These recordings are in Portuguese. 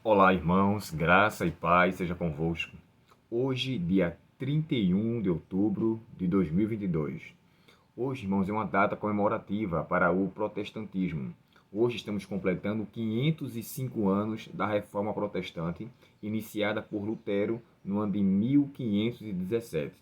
Olá, irmãos, graça e paz seja convosco. Hoje, dia 31 de outubro de 2022. Hoje, irmãos, é uma data comemorativa para o protestantismo. Hoje estamos completando 505 anos da Reforma Protestante, iniciada por Lutero no ano de 1517.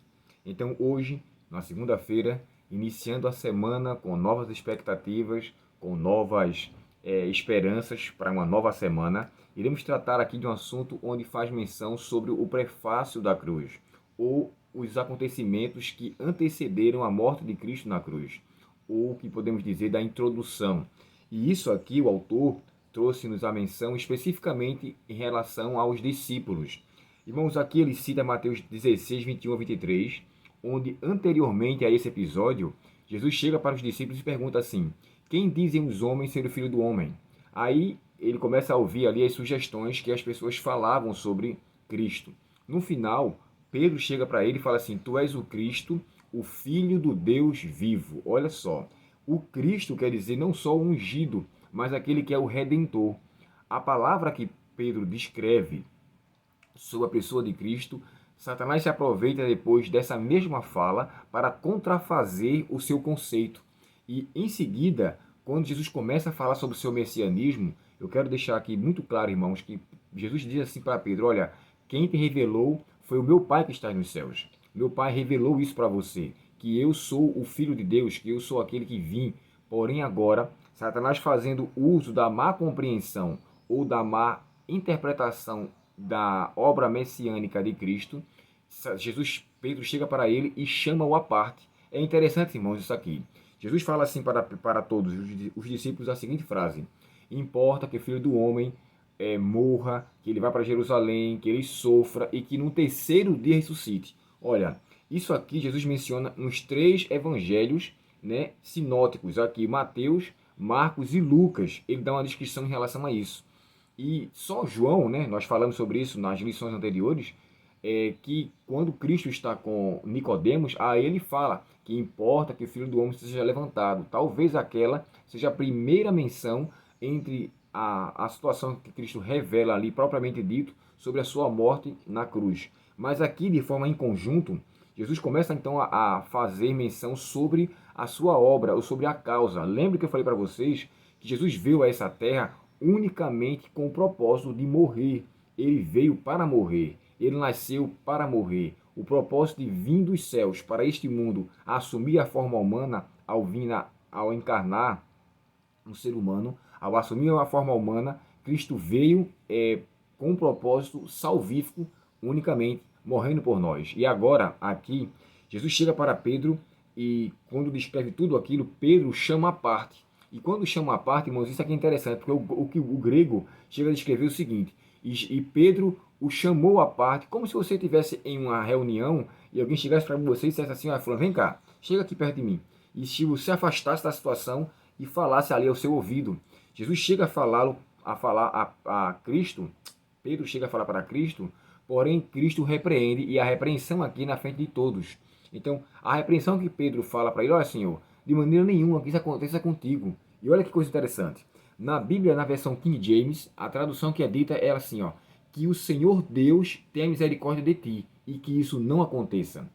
Então, hoje, na segunda-feira, iniciando a semana com novas expectativas, com novas esperanças para uma nova semana, iremos tratar aqui de um assunto onde faz menção sobre o prefácio da cruz, ou os acontecimentos que antecederam a morte de Cristo na cruz, ou o que podemos dizer da introdução. E isso aqui o autor trouxe-nos a menção especificamente em relação aos discípulos. Irmãos, aqui ele cita Mateus 16, 21 a 23, onde anteriormente a esse episódio, Jesus chega para os discípulos e pergunta assim: quem dizem os homens ser o Filho do Homem? Aí ele começa a ouvir ali as sugestões que as pessoas falavam sobre Cristo. No final, Pedro chega para ele e fala assim: tu és o Cristo, o Filho do Deus vivo. Olha só, o Cristo quer dizer não só o ungido, mas aquele que é o Redentor. A palavra que Pedro descreve sobre a pessoa de Cristo, Satanás se aproveita depois dessa mesma fala para contrafazer o seu conceito. E em seguida, quando Jesus começa a falar sobre o seu messianismo, eu quero deixar aqui muito claro, irmãos, que Jesus diz assim para Pedro: olha, quem te revelou foi o meu Pai que está nos céus. Meu Pai revelou isso para você, que eu sou o Filho de Deus, que eu sou aquele que vim. Porém agora, Satanás fazendo uso da má compreensão ou da má interpretação da obra messiânica de Cristo, Pedro chega para ele e chama-o à parte. É interessante, irmãos, isso aqui. Jesus fala assim para todos os discípulos a seguinte frase: importa que o Filho do Homem morra, que ele vá para Jerusalém, que ele sofra e que no terceiro dia ressuscite. Olha, isso aqui Jesus menciona nos três evangelhos, né, sinóticos, aqui Mateus, Marcos e Lucas. Ele dá uma descrição em relação a isso. E só João, né, nós falamos sobre isso nas lições anteriores, que quando Cristo está com Nicodemos, a ele fala que importa que o Filho do Homem seja levantado. Talvez aquela seja a primeira menção entre a situação que Cristo revela ali, propriamente dito, sobre a sua morte na cruz. Mas aqui, de forma em conjunto, Jesus começa então a fazer menção sobre a sua obra, ou sobre a causa. Lembre que eu falei para vocês que Jesus veio a essa terra unicamente com o propósito de morrer. Ele veio para morrer. Ele nasceu para morrer. O propósito de vir dos céus para este mundo, assumir a forma humana ao encarnar um ser humano, ao assumir a forma humana, Cristo veio com um propósito salvífico unicamente, morrendo por nós. E agora, aqui, Jesus chega para Pedro e quando descreve tudo aquilo, Pedro chama a parte. E quando chama a parte, irmãos, isso aqui é interessante, porque o grego chega a descrever o seguinte: e Pedro o chamou à parte, como se você estivesse em uma reunião e alguém chegasse para você e dissesse assim: fulano, vem cá, chega aqui perto de mim. E se você afastasse da situação e falasse ali ao seu ouvido. Jesus chega a Cristo, Pedro chega a falar para Cristo, porém Cristo repreende, e a repreensão aqui na frente de todos. Então, a repreensão que Pedro fala para ele: olha, Senhor, de maneira nenhuma que isso aconteça contigo. E olha que coisa interessante. Na Bíblia, na versão King James, a tradução que é dita é assim, ó: que o Senhor Deus tenha misericórdia de ti e que isso não aconteça.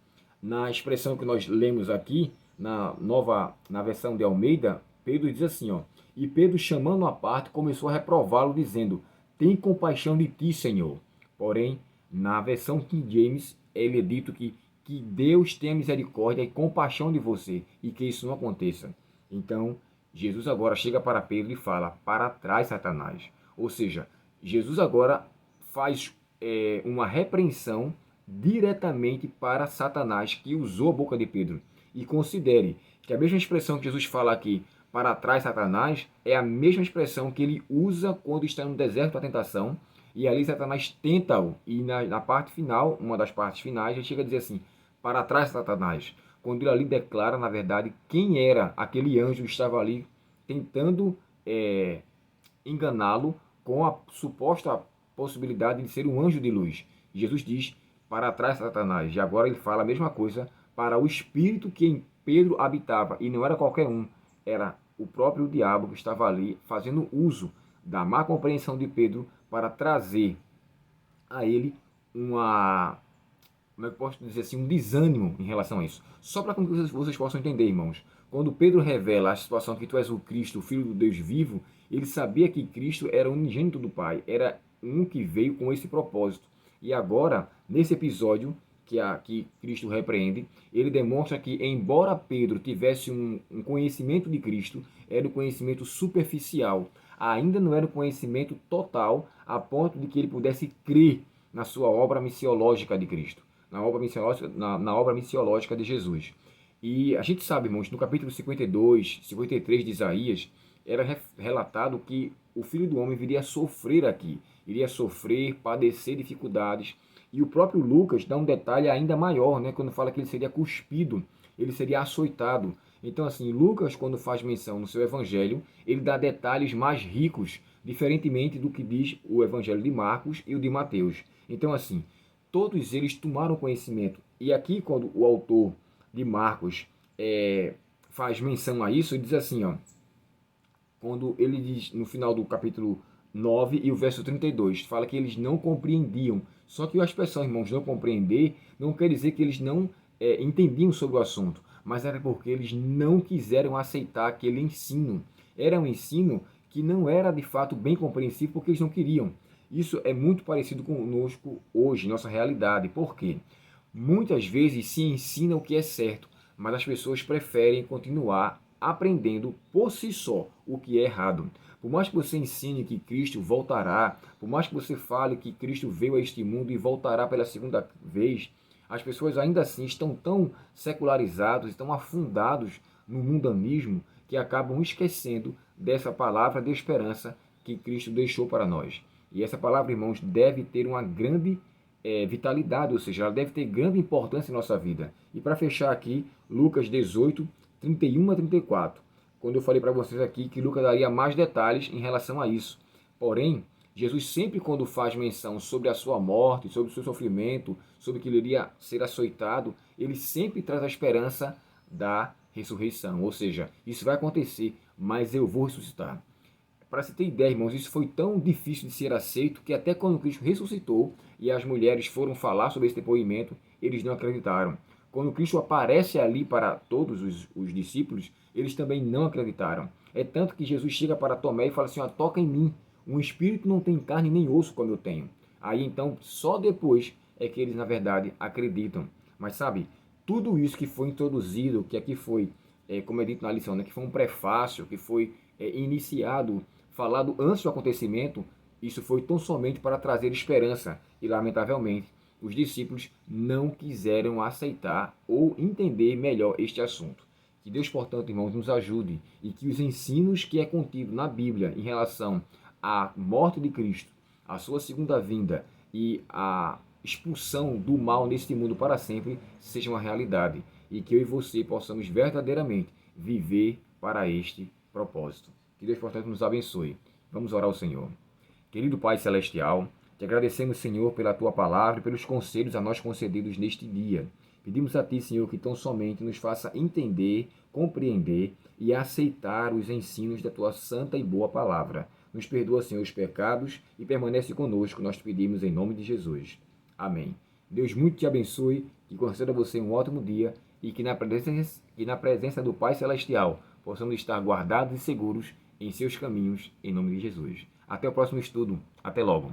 Na expressão que nós lemos aqui, na versão de Almeida, Pedro diz assim, ó: e Pedro, chamando-o à parte, começou a reprová-lo, dizendo: tem compaixão de ti, Senhor. Porém, na versão King James, ele é dito que Deus tenha misericórdia e compaixão de você e que isso não aconteça. Então, Jesus agora chega para Pedro e fala: para trás, Satanás. Ou seja, Jesus agora faz uma repreensão diretamente para Satanás, que usou a boca de Pedro. E considere que a mesma expressão que Jesus fala aqui, para trás, Satanás, é a mesma expressão que ele usa quando está no deserto da tentação. E ali Satanás tenta-o. E na parte final, uma das partes finais, ele chega a dizer assim: para trás, Satanás. Quando ele ali declara, na verdade, quem era aquele anjo que estava ali tentando enganá-lo com a suposta possibilidade de ser um anjo de luz. Jesus diz: para trás, Satanás. E agora ele fala a mesma coisa para o espírito que em Pedro habitava. E não era qualquer um, era o próprio diabo que estava ali fazendo uso da má compreensão de Pedro para trazer a ele uma, como é que eu posso dizer assim, um desânimo em relação a isso. Só para que vocês possam entender, irmãos. Quando Pedro revela a situação que tu és o Cristo, o Filho do Deus vivo, ele sabia que Cristo era o unigênito do Pai, era um que veio com esse propósito. E agora, nesse episódio que Cristo repreende, ele demonstra que, embora Pedro tivesse um conhecimento de Cristo, era um conhecimento superficial, ainda não era um conhecimento total, a ponto de que ele pudesse crer na sua obra missiológica de Cristo, na obra missiológica de Jesus. E a gente sabe, irmãos, no capítulo 52, 53 de Isaías, era relatado que o Filho do Homem viria a sofrer aqui, iria sofrer, padecer dificuldades. E o próprio Lucas dá um detalhe ainda maior, né, quando fala que ele seria cuspido, ele seria açoitado. Então, assim, Lucas, quando faz menção no seu evangelho, ele dá detalhes mais ricos, diferentemente do que diz o evangelho de Marcos e o de Mateus. Então, assim, todos eles tomaram conhecimento. E aqui, quando o autor de Marcos faz menção a isso, ele diz assim, ó, quando ele diz no final do capítulo 9 e o verso 32, fala que eles não compreendiam. Só que a expressão, irmãos, não compreender, não quer dizer que eles não entendiam sobre o assunto, mas era porque eles não quiseram aceitar aquele ensino. Era um ensino que não era de fato bem compreensível porque eles não queriam. Isso é muito parecido conosco hoje, nossa realidade. Por quê? Muitas vezes se ensina o que é certo, mas as pessoas preferem continuar aprendendo por si só o que é errado. Por mais que você ensine que Cristo voltará, por mais que você fale que Cristo veio a este mundo e voltará pela segunda vez, as pessoas ainda assim estão tão secularizados, estão afundados no mundanismo, que acabam esquecendo dessa palavra de esperança que Cristo deixou para nós. E essa palavra, irmãos, deve ter uma grande vitalidade, ou seja, ela deve ter grande importância em nossa vida. E para fechar aqui, Lucas 18, 31 a 34, quando eu falei para vocês aqui que Lucas daria mais detalhes em relação a isso. Porém, Jesus sempre quando faz menção sobre a sua morte, sobre o seu sofrimento, sobre que ele iria ser açoitado, ele sempre traz a esperança da ressurreição. Ou seja, isso vai acontecer, mas eu vou ressuscitar. Para você ter ideia, irmãos, isso foi tão difícil de ser aceito que até quando Cristo ressuscitou e as mulheres foram falar sobre esse depoimento, eles não acreditaram. Quando Cristo aparece ali para todos os discípulos, eles também não acreditaram. É tanto que Jesus chega para Tomé e fala assim, toca em mim. Um espírito não tem carne nem osso como eu tenho. Aí então, só depois é que eles, na verdade, acreditam. Mas sabe, tudo isso que foi introduzido, que aqui foi, como é dito na lição, né, que foi um prefácio, que foi iniciado, falado antes do acontecimento, isso foi tão somente para trazer esperança. E, lamentavelmente, os discípulos não quiseram aceitar ou entender melhor este assunto. Que Deus, portanto, irmãos, nos ajude e que os ensinos que é contido na Bíblia em relação à morte de Cristo, a sua segunda vinda e a expulsão do mal neste mundo para sempre sejam uma realidade e que eu e você possamos verdadeiramente viver para este propósito. Que Deus, portanto, nos abençoe. Vamos orar ao Senhor. Querido Pai Celestial, te agradecemos, Senhor, pela Tua palavra e pelos conselhos a nós concedidos neste dia. Pedimos a Ti, Senhor, que tão somente nos faça entender, compreender e aceitar os ensinos da Tua santa e boa palavra. Nos perdoa, Senhor, os pecados e permanece conosco, nós te pedimos em nome de Jesus. Amém. Deus muito te abençoe, que conceda a você um ótimo dia e que na presença do Pai Celestial possamos estar guardados e seguros em seus caminhos, em nome de Jesus. Até o próximo estudo. Até logo.